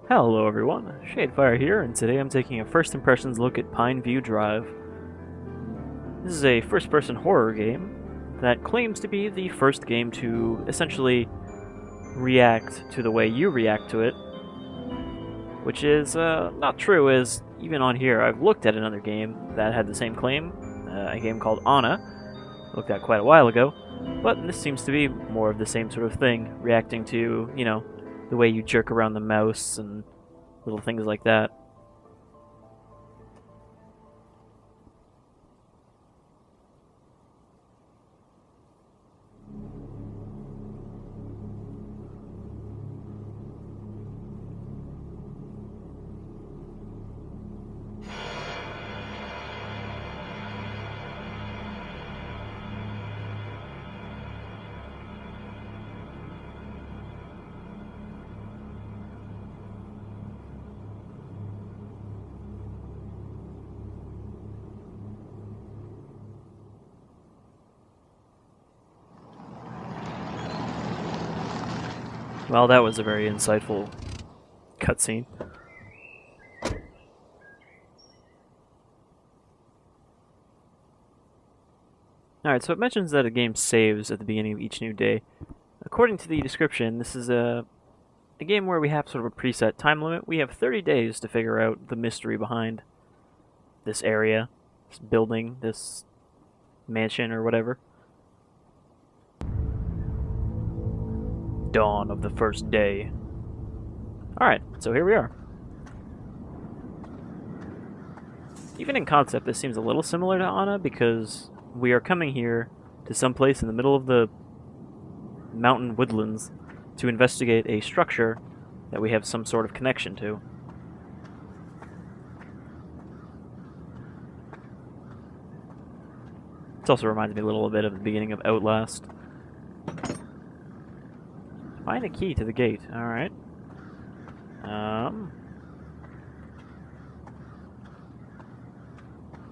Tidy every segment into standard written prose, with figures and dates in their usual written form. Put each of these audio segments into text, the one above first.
Hello everyone, Shadefire here, and today I'm taking a first impressions look at Pineview Drive. This is a first-person horror game that claims to be the first game to essentially react to the way you react to it, which is not true, as even on here I've looked at another game that had the same claim, a game called Anna, looked at quite a while ago, but this seems to be more of the same sort of thing, reacting to, the way you jerk around the mouse and little things like that. Well, that was a very insightful cutscene. Alright, so it mentions that a game saves at the beginning of each new day. According to the description, this is a game where we have sort of a preset time limit. We have 30 days to figure out the mystery behind this area, this building, this mansion, or whatever. Dawn of the first day. Alright, so here we are. Even in concept, this seems a little similar to Anna because we are coming here to some place in the middle of the mountain woodlands to investigate a structure that we have some sort of connection to. This also reminds me a little bit of the beginning of Outlast. Find a key to the gate. Alright.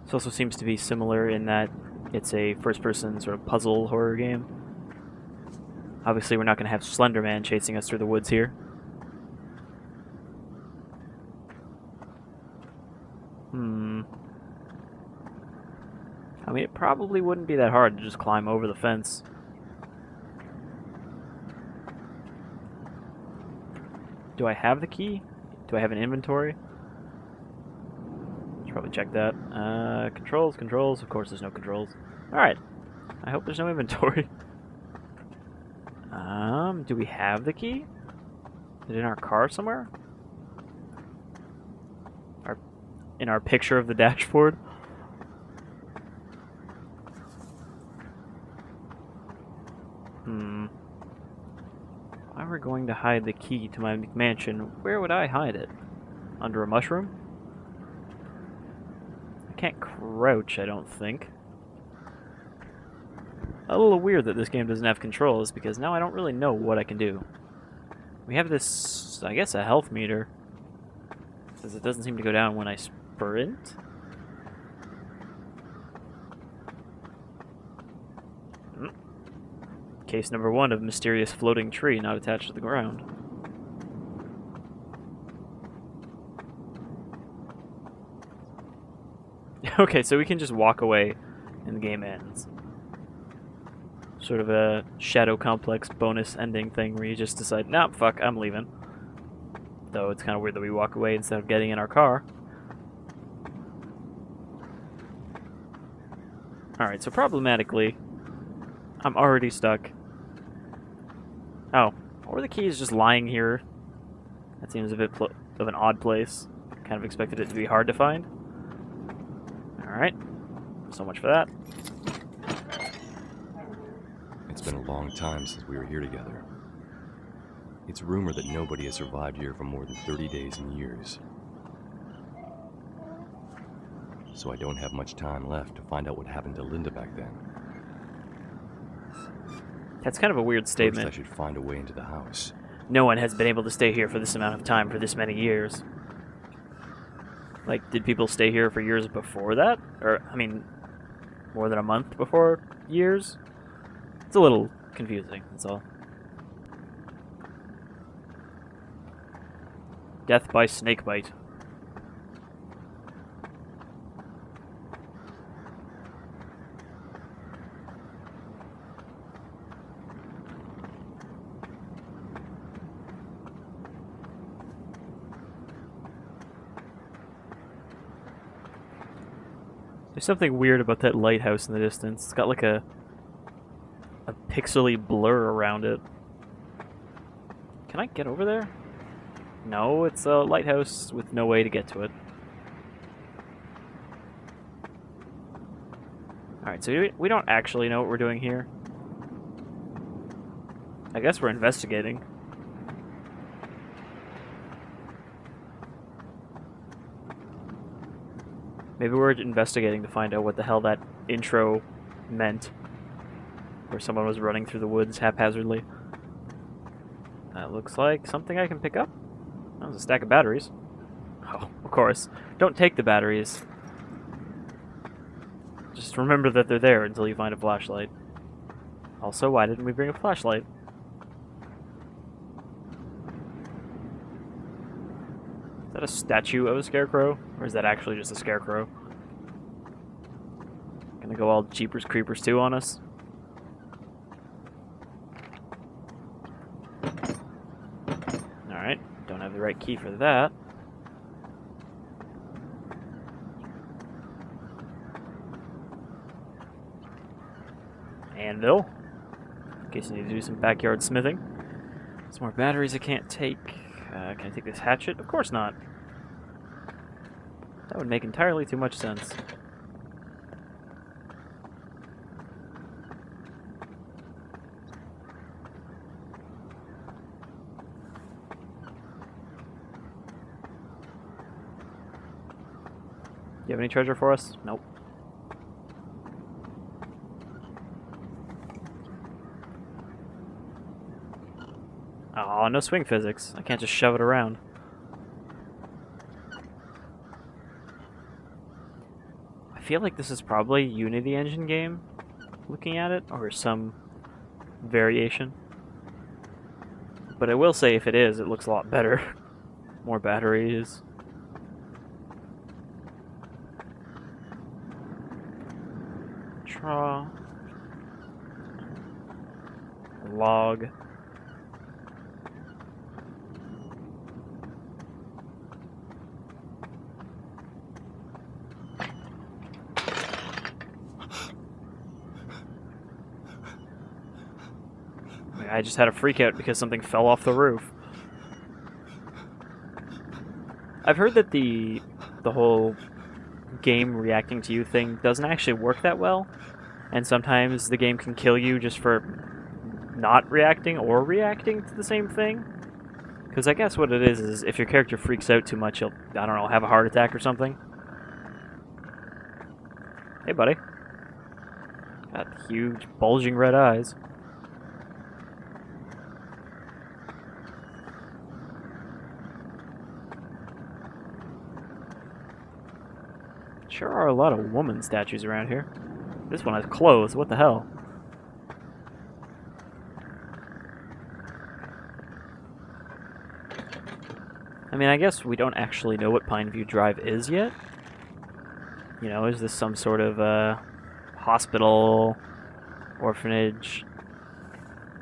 This also seems to be similar in that it's a first-person sort of puzzle horror game. Obviously, we're not going to have Slender Man chasing us through the woods here. I mean, it probably wouldn't be that hard to just climb over the fence. Do I have the key? Do I have an inventory? Should probably check that. Controls. Of course there's no controls. Alright. I hope there's no inventory. Do we have the key? Is it in our car somewhere? In our picture of the dashboard? If I were going to hide the key to my mansion, where would I hide it? Under a mushroom? I can't crouch, I don't think. A little weird that this game doesn't have controls, because now I don't really know what I can do. We have this, I guess, a health meter, because it doesn't seem to go down when I sprint. Case number 1 of mysterious floating tree not attached to the ground. Okay, so we can just walk away and the game ends. Sort of a Shadow Complex bonus ending thing where you just decide, nah, fuck, I'm leaving. Though it's kind of weird that we walk away instead of getting in our car. Alright, so problematically, I'm already stuck. Oh, or the key is just lying here. That seems a bit of an odd place. Kind of expected it to be hard to find. Alright, so much for that. It's been a long time since we were here together. It's rumored that nobody has survived here for more than 30 days and years. So I don't have much time left to find out what happened to Linda back then. That's kind of a weird statement. First, I should find a way into the house. No one has been able to stay here for this amount of time for this many years. Like, did people stay here for years before that? Or, I mean, more than a month before years? It's a little confusing, that's all. Death by snake bite. There's something weird about that lighthouse in the distance. It's got like a pixely blur around it. Can I get over there? No, it's a lighthouse with no way to get to it. Alright, so we don't actually know what we're doing here. I guess we're investigating. Maybe we're investigating to find out what the hell that intro meant. Where someone was running through the woods haphazardly. That looks like something I can pick up. That was a stack of batteries. Oh, of course. Don't take the batteries. Just remember that they're there until you find a flashlight. Also, why didn't we bring a flashlight? Is that a statue of a scarecrow? Or is that actually just a scarecrow? Gonna go all Jeepers Creepers 2 on us? Alright, don't have the right key for that. Anvil. In case you need to do some backyard smithing. Some more batteries I can't take. Can I take this hatchet? Of course not. That would make entirely too much sense. Do you have any treasure for us? Nope. Aw, no swing physics. I can't just shove it around. I feel like this is probably a Unity engine game, looking at it, or some variation. But I will say if it is, it looks a lot better. More batteries. Draw. Log. I just had a freak out because something fell off the roof. I've heard that the whole game reacting to you thing doesn't actually work that well, and sometimes the game can kill you just for not reacting or reacting to the same thing. Because I guess what it is if your character freaks out too much, you'll, I don't know, have a heart attack or something. Hey, buddy. Got huge, bulging red eyes. Sure are a lot of woman statues around here. This one has clothes, what the hell? I mean, I guess we don't actually know what Pineview Drive is yet. You know, is this some sort of hospital, orphanage?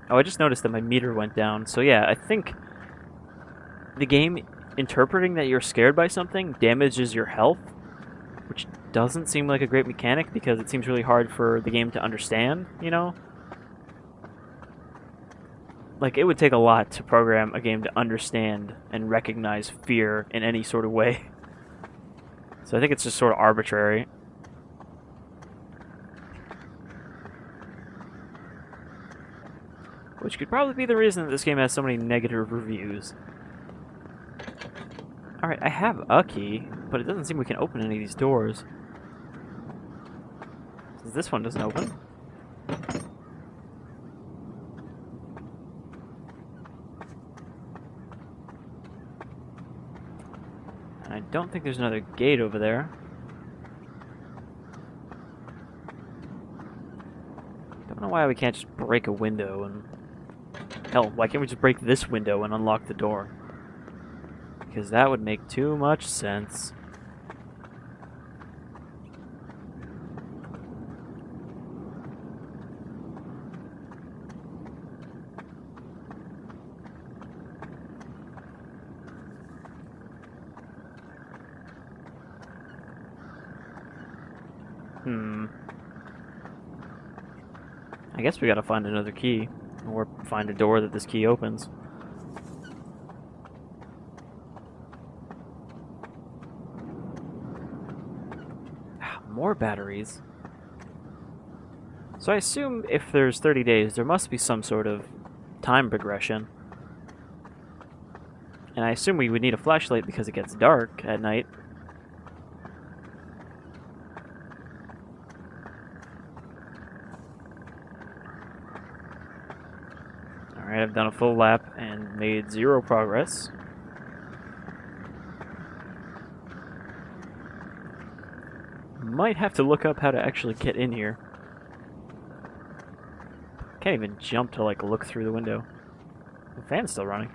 Oh, I just noticed that my meter went down. So yeah, I think the game interpreting that you're scared by something damages your health, which doesn't seem like a great mechanic because it seems really hard for the game to understand, you know? Like, it would take a lot to program a game to understand and recognize fear in any sort of way. So I think it's just sort of arbitrary. Which could probably be the reason that this game has so many negative reviews. Alright, I have a key, but it doesn't seem we can open any of these doors. Since this one doesn't open. And I don't think there's another gate over there. Don't know why we can't just break a window and... Hell, why can't we just break this window and unlock the door? because that would make too much sense. I guess we gotta find another key, or find a door that this key opens. More batteries. So I assume if there's 30 days, there must be some sort of time progression. And I assume we would need a flashlight because it gets dark at night. Alright, I've done a full lap and made 0 progress. Might have to look up how to actually get in here. Can't even jump to, like, look through the window. The fan's still running.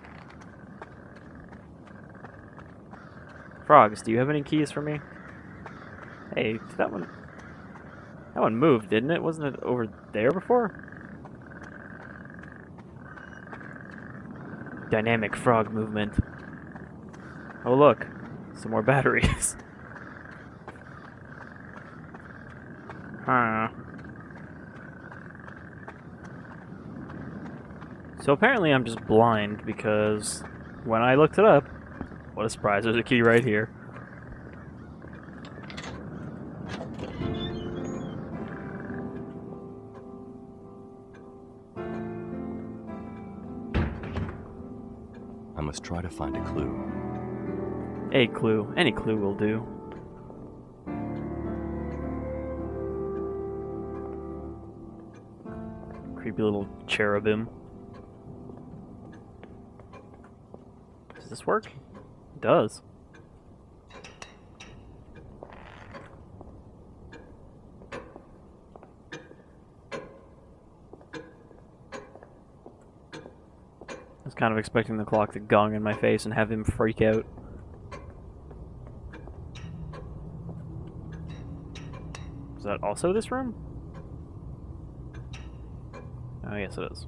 Frogs, do you have any keys for me? Hey, that one moved, didn't it? Wasn't it over there before? Dynamic frog movement. Oh look, some more batteries. Huh. So apparently I'm just blind because when I looked it up, what a surprise, there's a key right here. I must try to find a clue. A clue. Any clue will do. Creepy little cherubim. Does this work? It does. I was kind of expecting the clock to gong in my face and have him freak out. Is that also this room? Oh, yes it is.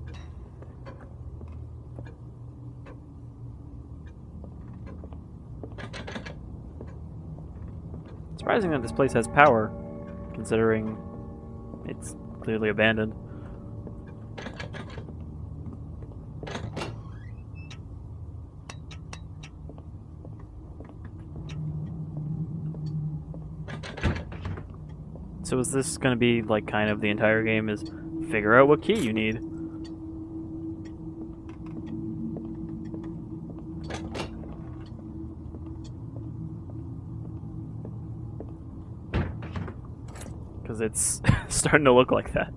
Surprising that this place has power, considering it's clearly abandoned. So is this going to be like kind of the entire game is figure out what key you need? Because it's starting to look like that.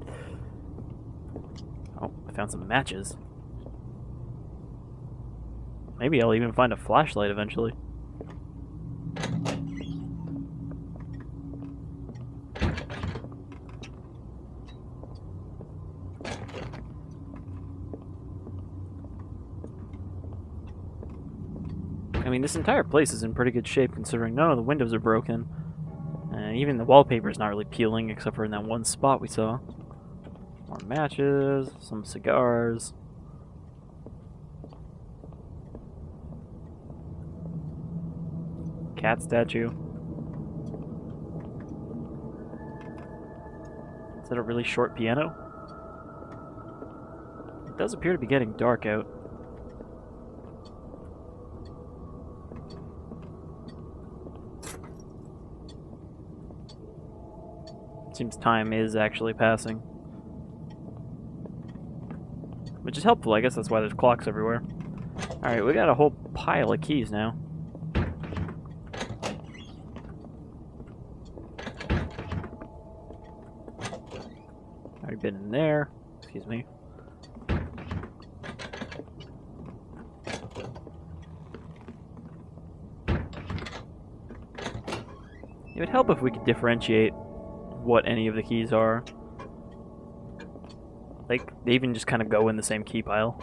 Oh, I found some matches. Maybe I'll even find a flashlight eventually. I mean, this entire place is in pretty good shape considering none of the windows are broken. And even the wallpaper is not really peeling except for in that one spot we saw. More matches, some cigars. Cat statue. Is that a really short piano? It does appear to be getting dark out. Seems time is actually passing. Which is helpful, I guess that's why there's clocks everywhere. Alright, we got a whole pile of keys now. Already been in there. Excuse me. It would help if we could differentiate what any of the keys are. Like, they even just kind of go in the same key pile.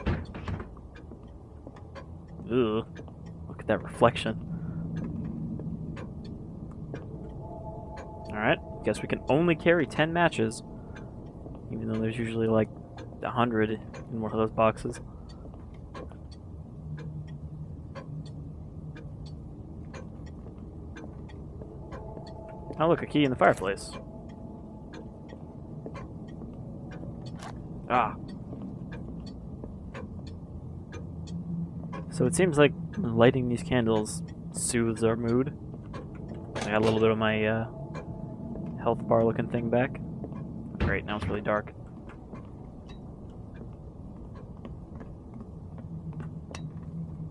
Ugh. Look at at that reflection. Alright, guess we can only carry 10 matches. Even though there's usually like 100 in one of those boxes. Oh look, a key in the fireplace. Ah. So it seems like lighting these candles soothes our mood. I got a little bit of my health bar looking thing back. Great, now it's really dark.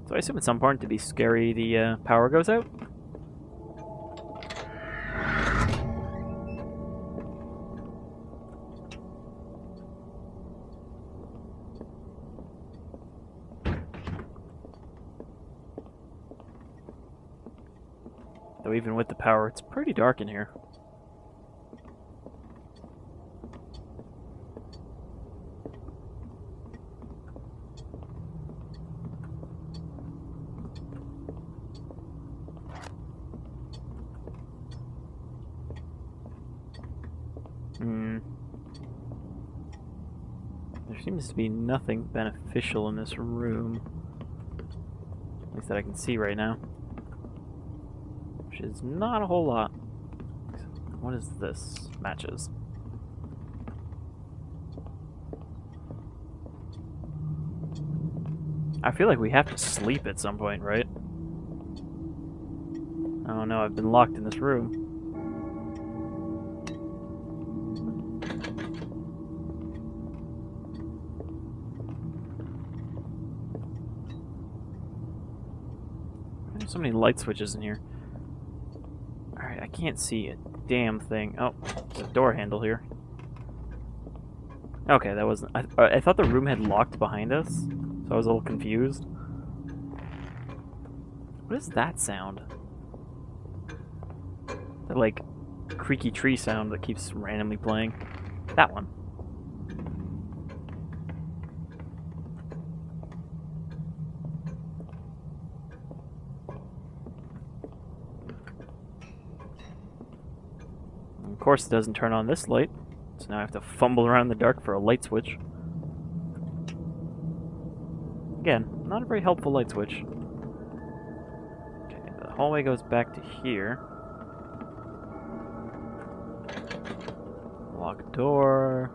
So I assume at some point to be scary the power goes out? Though even with the power, it's pretty dark in here. There seems to be nothing beneficial in this room. At least that I can see right now. Which is not a whole lot. What is this? Matches. I feel like we have to sleep at some point, right? Oh no, I've been locked in this room. There's so many light switches in here. Alright, I can't see a damn thing. Oh, there's a door handle here. Okay, that wasn't... I thought the room had locked behind us, so I was a little confused. What is that sound? That, like, creaky tree sound that keeps randomly playing. That one. Of course it doesn't turn on this light, so now I have to fumble around in the dark for a light switch. Again, not a very helpful light switch. Okay, the hallway goes back to here. Lock door.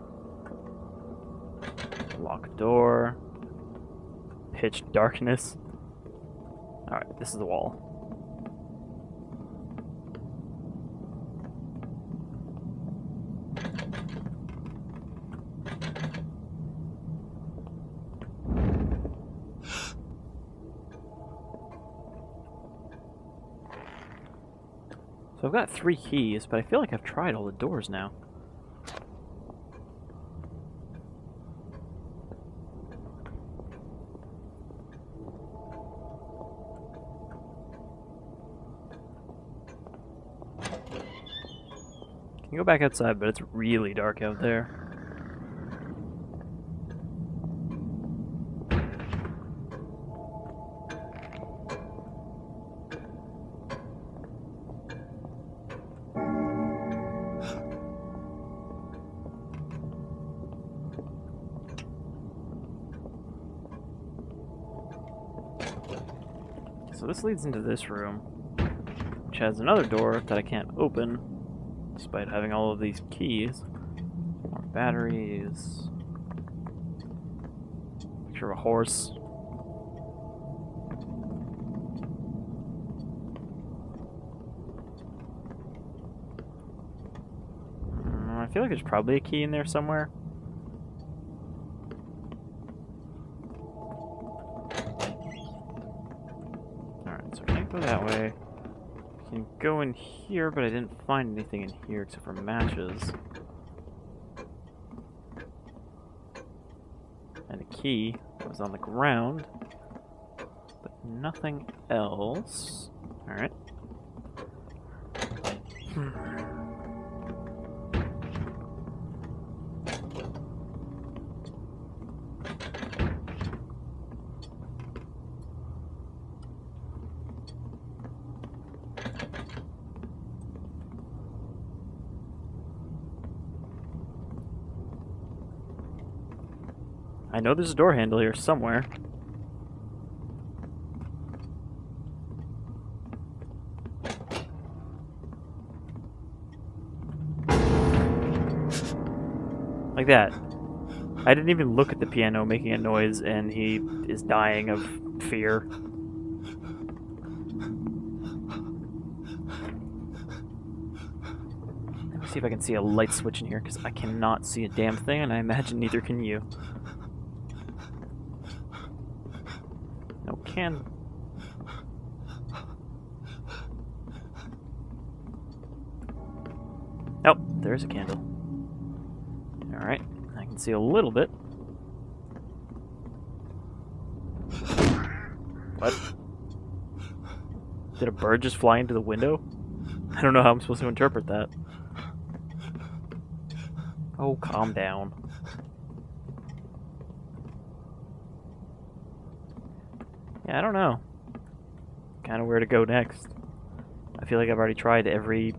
Lock door. Pitch darkness. Alright, this is the wall. So I've got 3 keys, but I feel like I've tried all the doors now. I can go back outside, but it's really dark out there. So this leads into this room, which has another door that I can't open, despite having all of these keys. More batteries. Picture of a horse. I feel like there's probably a key in there somewhere. Go that way. I can go in here, but I didn't find anything in here except for matches. And a key that was on the ground. But nothing else. Alright. know there's a door handle here somewhere. Like that. I didn't even look at the piano making a noise, and he is dying of fear. Let me see if I can see a light switch in here, because I cannot see a damn thing, and I imagine neither can you. No can. Oh, there's a candle. Alright, I can see a little bit. What? Did a bird just fly into the window? I don't know how I'm supposed to interpret that. Oh, calm down. Yeah, I don't know. Kind of where to go next. I feel like I've already tried every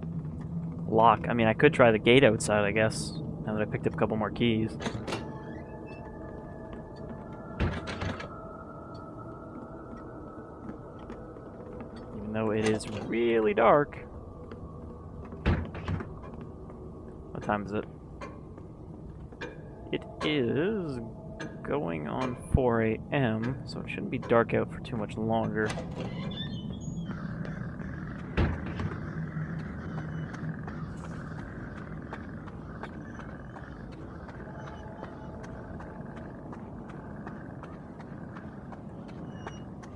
lock. I mean, I could try the gate outside, I guess, now that I picked up a couple more keys. Even though it is really dark. What time is it? It is going on 4 a.m., so it shouldn't be dark out for too much longer.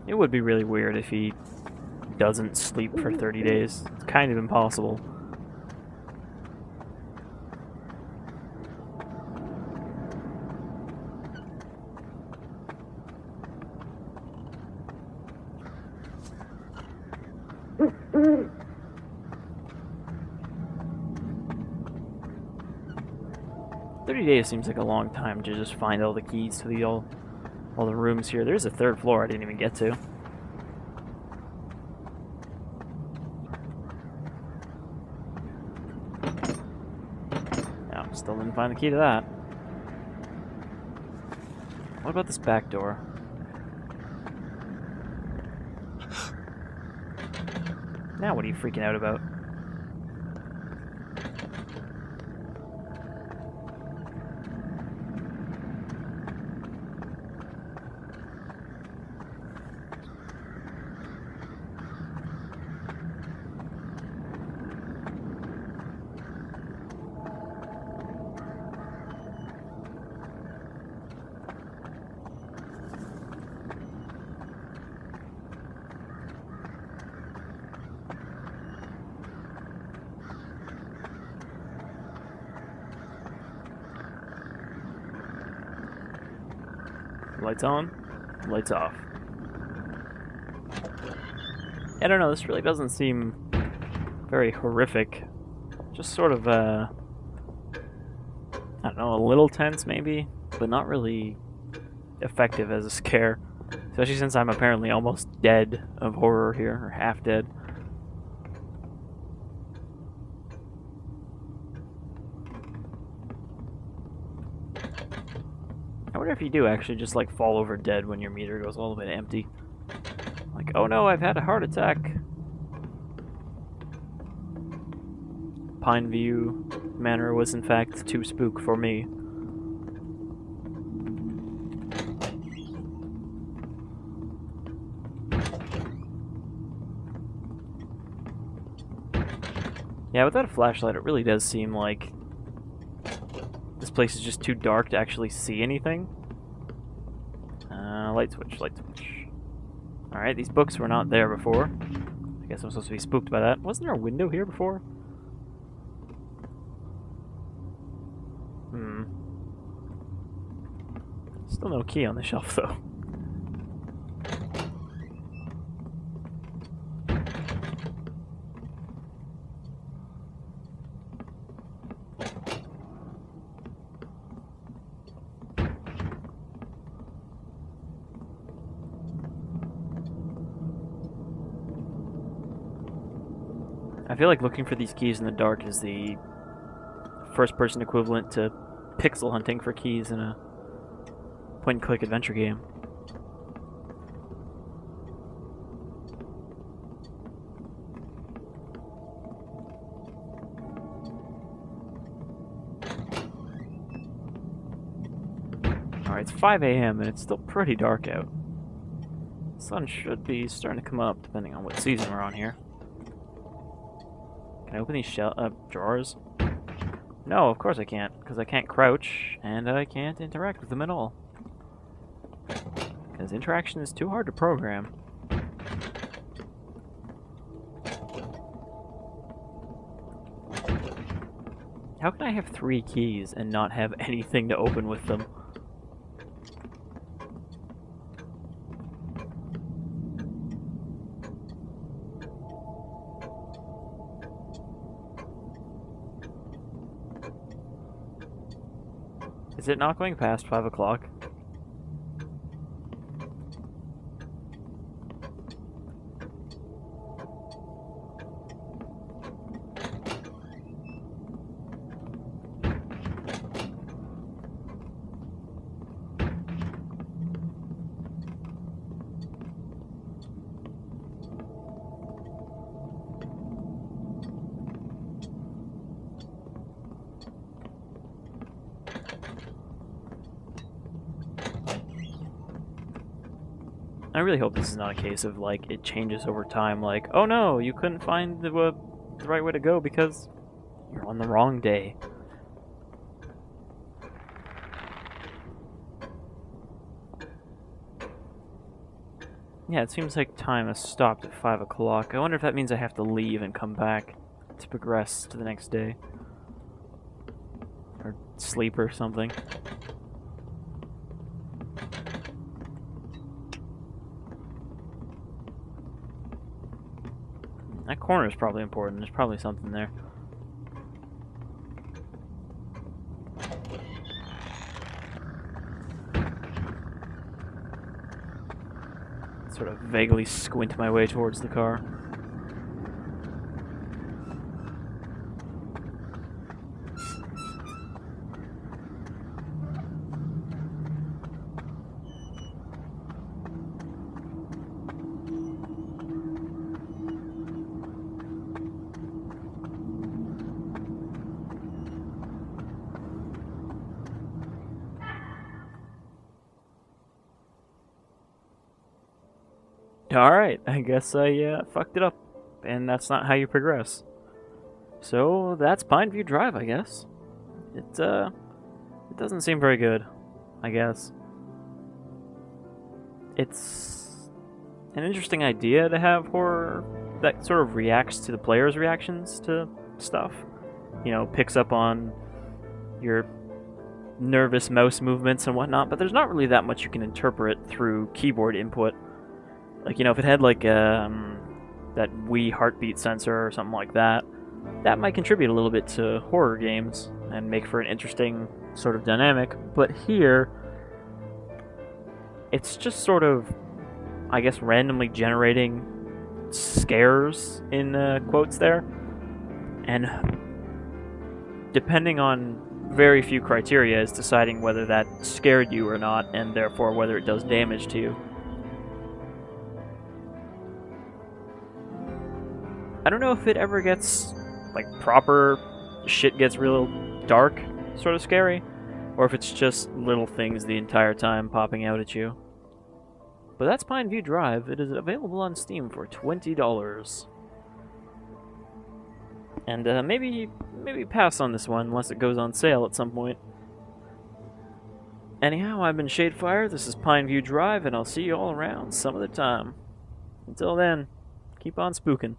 It would be really weird if he doesn't sleep for 30 days. It's kind of impossible. Days seems like a long time to just find all the keys to all the rooms here. There's a third floor I didn't even get to. No, still didn't find the key to that. What about this back door? Now what are you freaking out about? Lights on, lights off. I don't know, this really doesn't seem very horrific. Just sort of, I don't know, a little tense maybe, but not really effective as a scare. Especially since I'm apparently almost dead of horror here, or half dead. I wonder if you do actually just like fall over dead when your meter goes all the way to empty. Like, oh no, I've had a heart attack. Pineview Manor was in fact too spook for me. Yeah, without a flashlight, it really does seem like this place is just too dark to actually see anything. Light switch, light switch. Alright, these books were not there before. I guess I'm supposed to be spooked by that. Wasn't there a window here before? Still no key on the shelf, though. I feel like looking for these keys in the dark is the first-person equivalent to pixel hunting for keys in a point-and-click adventure game. Alright, it's 5 a.m. and it's still pretty dark out. The sun should be starting to come up, depending on what season we're on here. Can I open these drawers? No, of course I can't, because I can't crouch, and I can't interact with them at all. Because interaction is too hard to program. How can I have 3 keys and not have anything to open with them? Is it not going past 5 o'clock? I really hope this is not a case of, like, it changes over time, like, oh no, you couldn't find the right way to go because you're on the wrong day. Yeah, it seems like time has stopped at 5 o'clock. I wonder if that means I have to leave and come back to progress to the next day. Or sleep or something. That corner is probably important. There's probably something there. Sort of vaguely squint my way towards the car. Alright, I guess I fucked it up, and that's not how you progress. So, that's Pineview Drive, I guess. It doesn't seem very good, I guess. It's an interesting idea to have horror that sort of reacts to the player's reactions to stuff. You know, picks up on your nervous mouse movements and whatnot, but there's not really that much you can interpret through keyboard input. Like, you know, if it had, like, that Wii heartbeat sensor or something like that, that might contribute a little bit to horror games and make for an interesting sort of dynamic. But here, it's just sort of, I guess, randomly generating scares, in quotes there. And depending on very few criteria is deciding whether that scared you or not, and therefore whether it does damage to you. I don't know if it ever gets, like, proper shit gets real dark, sort of scary, or if it's just little things the entire time popping out at you. But that's Pineview Drive. It is available on Steam for $20. And maybe pass on this one unless it goes on sale at some point. Anyhow, I've been Shadefire, this is Pineview Drive, and I'll see you all around some of the time. Until then, keep on spooking.